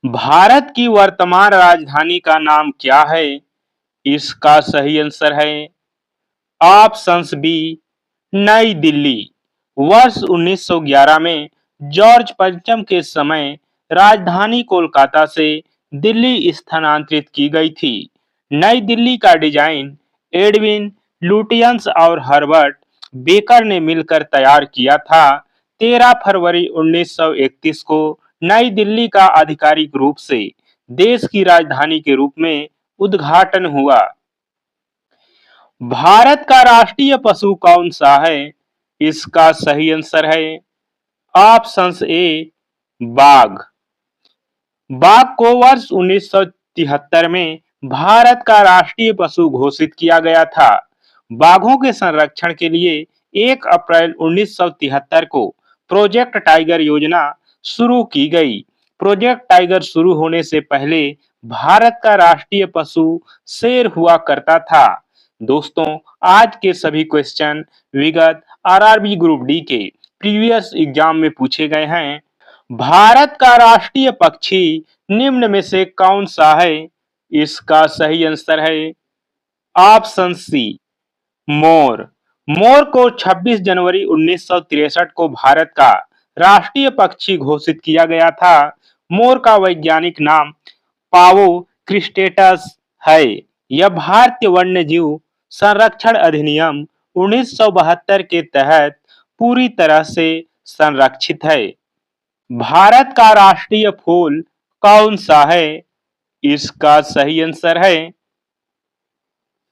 भारत की वर्तमान राजधानी का नाम क्या है? इसका सही आंसर है ऑप्शंस बी नई दिल्ली। वर्ष 1911 में जॉर्ज पंचम के समय राजधानी कोलकाता से दिल्ली स्थानांतरित की गई थी। नई दिल्ली का डिजाइन एडविन लुटियंस और हर्बर्ट बेकर ने मिलकर तैयार किया था। 13 फरवरी 1931 को नई दिल्ली का आधिकारिक रूप से देश की राजधानी के रूप में उद्घाटन हुआ। भारत का राष्ट्रीय पशु कौन सा है? इसका सही आंसर है ऑप्शंस ए बाघ। बाघ को वर्ष 1973 में भारत का राष्ट्रीय पशु घोषित किया गया था। बाघों के संरक्षण के लिए 1 अप्रैल 1973 को प्रोजेक्ट टाइगर योजना शुरू की गई। प्रोजेक्ट टाइगर शुरू होने से पहले भारत का राष्ट्रीय पशु शेर हुआ करता था। दोस्तों, आज के सभी क्वेश्चन विगत आरआरबी ग्रुप डी के प्रीवियस एग्जाम में पूछे गए हैं। भारत का राष्ट्रीय पक्षी निम्न में से कौन सा है? इसका सही आंसर है ऑप्शन सी मोर। मोर को 26 जनवरी 1963 को भारत का राष्ट्रीय पक्षी घोषित किया गया था। मोर का वैज्ञानिक नाम पावो क्रिस्टेटस है। यह भारतीय वन्यजीव संरक्षण अधिनियम 1972 के तहत पूरी तरह से संरक्षित है। भारत का राष्ट्रीय फूल कौन सा है? इसका सही आंसर है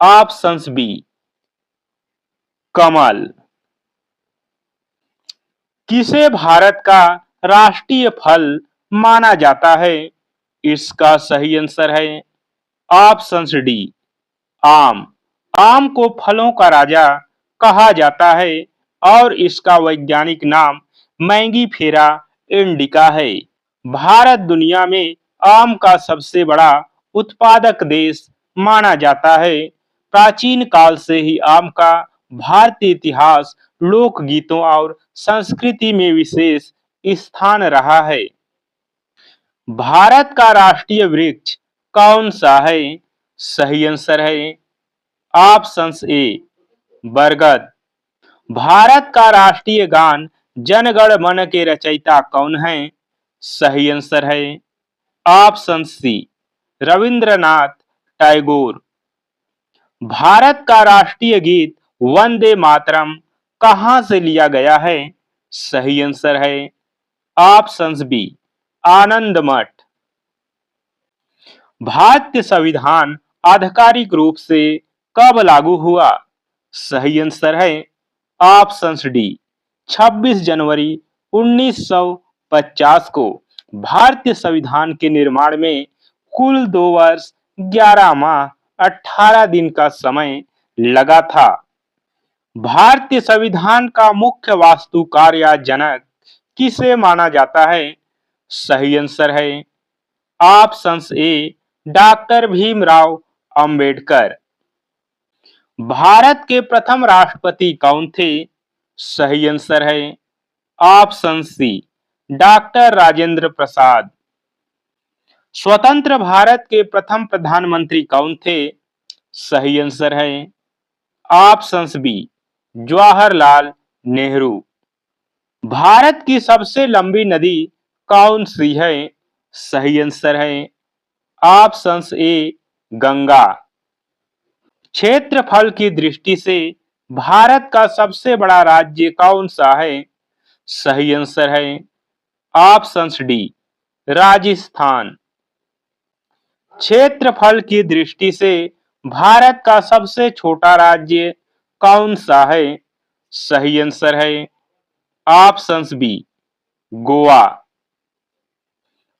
ऑप्शंस बी कमल। किसे भारत का राष्ट्रीय फल माना जाता है? इसका सही आंसर है ऑप्शंस डी आम। आम को फलों का राजा कहा जाता है और इसका वैज्ञानिक नाम मैंगीफेरा इंडिका है। भारत दुनिया में आम का सबसे बड़ा उत्पादक देश माना जाता है। प्राचीन काल से ही आम का भारतीय इतिहास, लोकगीतों और संस्कृति में विशेष स्थान रहा है। भारत का राष्ट्रीय वृक्ष कौन सा है? सही आंसर है ऑप्शंस ए बरगद। भारत का राष्ट्रीय गान जन गण मन के रचयिता कौन है? सही आंसर है ऑप्शन सी रविंद्रनाथ टैगोर। भारत का राष्ट्रीय गीत वंदे मातरम कहां से लिया गया है? सही आंसर है ऑप्शंस बी आनंद मठ। भारतीय संविधान आधिकारिक रूप से कब लागू हुआ? सही आंसर है ऑप्शंस डी 26 जनवरी 1950 को। भारतीय संविधान के निर्माण में कुल 2 वर्ष 11 माह 18 दिन का समय लगा था। भारतीय संविधान का मुख्य वास्तुकार या जनक किसे माना जाता है? सही आंसर है options A doctor Bhimrao Ambedkar. Bharat के प्रथम राष्ट्रपति कौन थे? सही आंसर है option C doctor Rajendra Prasad. स्वतंत्र भारत के प्रथम प्रधानमंत्री कौन थे? सही आंसर है ऑप्शंस बी जवाहरलाल नेहरू। भारत की सबसे लंबी नदी कौन सी है? सही आंसर है ऑप्शंस ए गंगा। क्षेत्रफल की दृष्टि से भारत का सबसे बड़ा राज्य कौन सा है? सही आंसर है ऑप्शंस डी राजस्थान। क्षेत्रफल की दृष्टि से भारत का सबसे छोटा राज्य कौन सा है? सही आंसर है ऑप्शंस बी गोवा।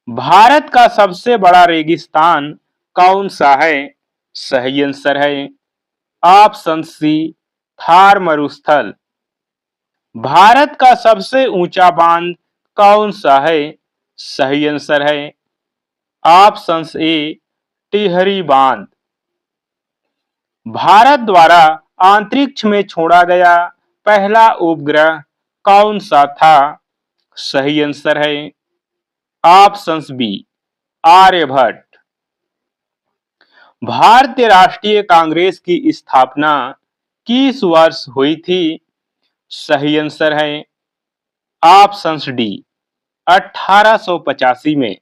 भारत का सबसे बड़ा रेगिस्तान कौन सा है? सही आंसर है ऑप्शन सी थार मरुस्थल। भारत का सबसे ऊंचा बांध कौन सा है? सही आंसर है ऑप्शंस ए टिहरी बांध। भारत द्वारा अंतरिक्ष में छोड़ा गया पहला उपग्रह कौन सा था? सही आंसर है ऑप्शंस बी आर्यभट्ट। भारतीय राष्ट्रीय कांग्रेस की स्थापना किस वर्ष हुई थी? सही आंसर है ऑप्शंस डी 1885 में।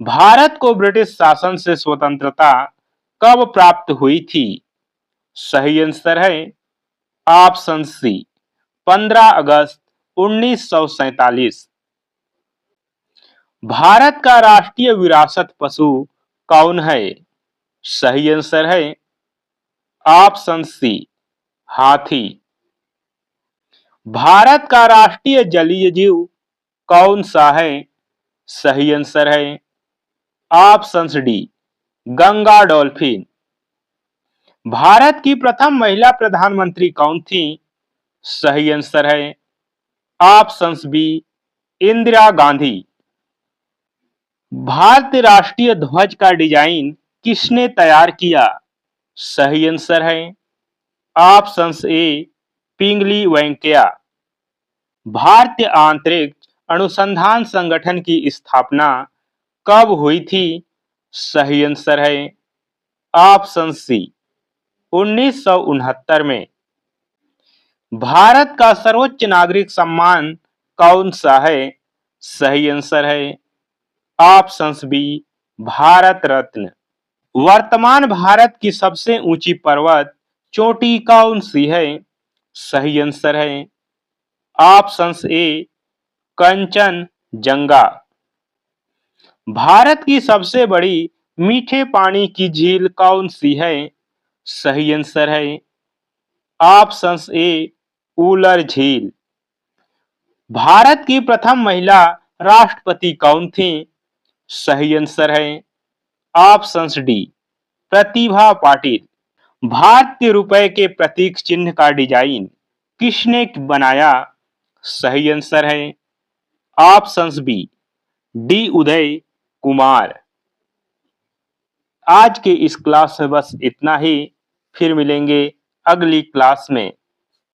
भारत को ब्रिटिश शासन से स्वतंत्रता कब प्राप्त हुई थी? सही आंसर है ऑप्शन सी 15 अगस्त 1947। भारत का राष्ट्रीय विरासत पशु कौन है? सही आंसर है ऑप्शन सी हाथी। भारत का राष्ट्रीय जलीय जीव कौन सा है? सही आंसर है option D Ganga dolphin. Bharat की प्रथम महिला प्रधानमंत्री कौन थी? सही आंसर है ऑप्शन बी इंदिरा गांधी। भारतीय राष्ट्रीय ध्वज का डिजाइन किसने तैयार किया? सही आंसर है ऑप्शन ए पिंगली वेंकैया। भारतीय अंतरिक्ष अनुसंधान संगठन की स्थापना कब हुई थी? सही आंसर है ऑप्शन सी 1969 में। भारत का सर्वोच्च नागरिक सम्मान कौन सा है? सही आंसर है ऑप्शन बी भारत रत्न। वर्तमान भारत की सबसे ऊंची पर्वत चोटी कौन सी है? सही आंसर है ऑप्शन ए कंचनजंगा। भारत की सबसे बड़ी मीठे पानी की झील कौन सी है? सही आंसर है ऑप्शन ए उलर झील। भारत की प्रथम महिला राष्ट्रपति कौन थी? सही आंसर है ऑप्शन डी प्रतिभा पाटिल। भारतीय रुपए के प्रतीक चिन्ह का डिजाइन किसने बनाया? सही आंसर है option B D Uday Kumar. आज के इस क्लास में बस इतना ही। फिर मिलेंगे अगली क्लास में।